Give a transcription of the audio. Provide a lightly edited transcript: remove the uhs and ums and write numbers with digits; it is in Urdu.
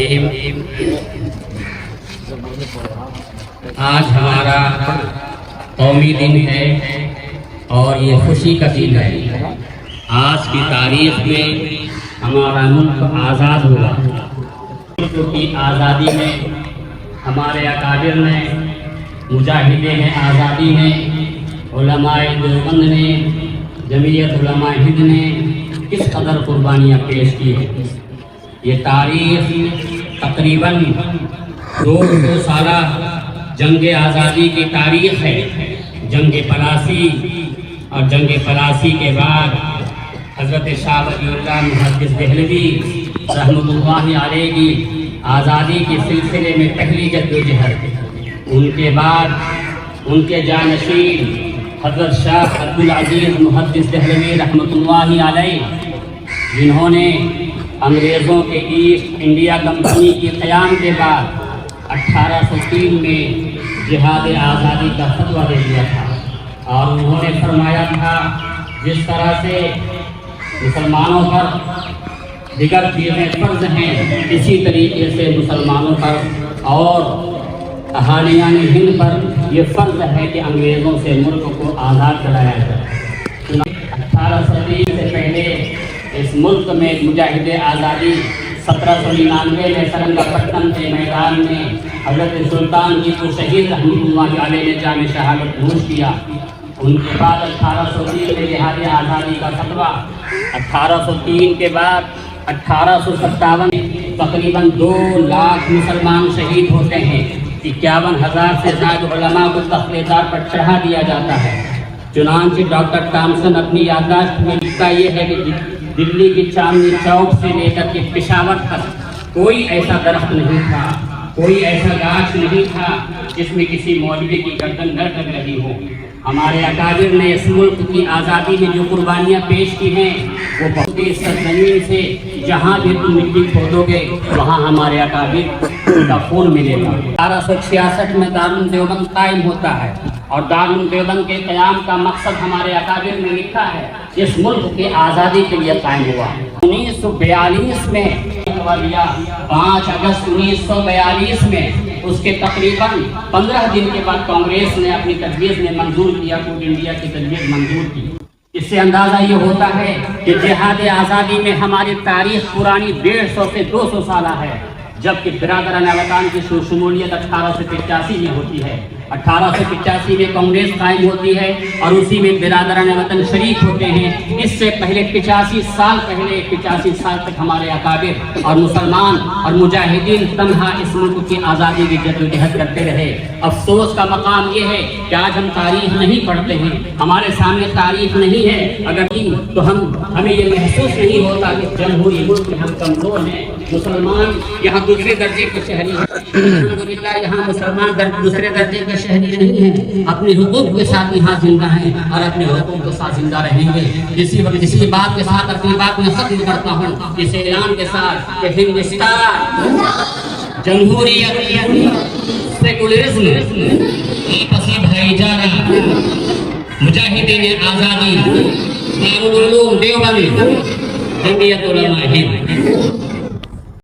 الرحیم۔ آج ہمارا قومی دن ہے اور یہ خوشی کا دن ہے۔ آج کی تاریخ میں ہمارا ملک آزاد ہوا۔ ملک کی آزادی میں ہمارے اکابر نے، مجاہدین آزادی نے، علماء دیوبند نے، جمعیت علماء ہند نے کس قدر قربانیاں پیش کی ہیں۔ یہ تاریخ تقریباً 200 سالہ جنگ آزادی کی تاریخ ہے۔ جنگ پلاسی اور جنگ پلاسی کے بعد حضرت شاہ ولی اللہ محدث دہلوی رحمۃ اللہ علیہ کی آزادی کے سلسلے میں پہلی جدوجہد، ان کے بعد ان کے جانشین حضرت شاہ عبدالعزیز محدث دہلوی رحمۃ اللہ علیہ، جنہوں نے انگریزوں کے ایسٹ انڈیا کمپنی کے قیام کے بعد 1803 میں جہاد آزادی کا فتویٰ دے دیا تھا، اور انہوں نے فرمایا تھا جس طرح سے مسلمانوں پر دیگر چیزیں فرض ہیں، اسی طریقے سے مسلمانوں پر اور اہالیان ہند پر یہ فرض ہے کہ انگریزوں سے ملک کو آزاد کرایا جائے۔ 1803 سے پہلے اس ملک میں مجاہد آزادی 1799 میں سرنگا پٹنم کے میدان میں حضرت سلطان ٹیپو شہید رحمۃ اللہ علیہ نے جام شہادت نوش کیا۔ ان کے بعد 1803 میں جہاد آزادی کا فتویٰ، 1803 کے بعد 1857 میں تقریباً 2 لاکھ مسلمان شہید ہوتے ہیں، 51,000 سے زائد علماء کو تخت دار پر چڑھا دیا جاتا ہے۔ چنانچہ ڈاکٹر تامسن اپنی یادداشت میں لکھتا یہ ہے کہ دلی کی چاندنی چوک سے لے کر کے پشاور تک کوئی ایسا درخت نہیں تھا، کوئی ایسا گاچھ نہیں تھا جس میں کسی مولوی کی گردن نہ لگ رہی ہو۔ ہمارے اکابر نے اس ملک کی آزادی میں جو قربانیاں پیش کی ہیں وہ بہت ہی سرزمین سے جہاں بھی تم مٹی کھودو گے وہاں ہمارے اکابر کا خون ملے گا۔ 1866 میں دارالعلوم دیوبند قائم ہوتا ہے، اور دارالعلوم دیوبند کے قیام کا مقصد ہمارے اکابر نے لکھا ہے اس ملک کی آزادی کے لیے قائم ہوا۔ 1942 میں 5 اگست 1942 میں اس کے تقریباً 15 دن کے بعد کانگریس نے اپنی تجویز میں منظور کیا، کوٹ انڈیا کی تجویز منظور کی۔ اس سے اندازہ یہ ہوتا ہے کہ جہاد آزادی میں ہماری تاریخ پرانی 150 سے 200 سالہ ہے، جبکہ برادران وطن کی شمولیت 1885 میں ہوتی ہے۔ 1885 میں کانگریس قائم ہوتی ہے اور اسی میں برادران وطن شریک ہوتے ہیں۔ اس سے پہلے 85 سال تک ہمارے اکابر اور مسلمان اور مجاہدین تنہا اس ملک کی آزادی کی جدوجہد کرتے رہے۔ افسوس کا مقام یہ ہے کہ آج ہم تاریخ نہیں پڑھتے ہیں، ہمارے سامنے تاریخ نہیں ہے، اگر تو ہمیں یہ محسوس نہیں ہوتا کہ جمہوری ملک میں ہم کمزور ہیں۔ مسلمان یہاں دوسرے درجے کے شہری ہیں، الحمدللہ یہاں مسلمان دوسرے درجے کے شہری نہیں ہیں، اپنے حقوق کے ساتھ یہاں زندہ ہیں اور اپنے حقوق کے ساتھ زندہ رہیں گے۔ اسی بات کے ساتھ اپنی بات میں ختم کرتا ہوں، اس اعلان کے ساتھ کہ ہندوستان جمہوریت، سیکولرزم، آپسی بھائی چارہ، مجاہدین آزادی، دارالعلوم دیوبند، جمعیت علماء ہند۔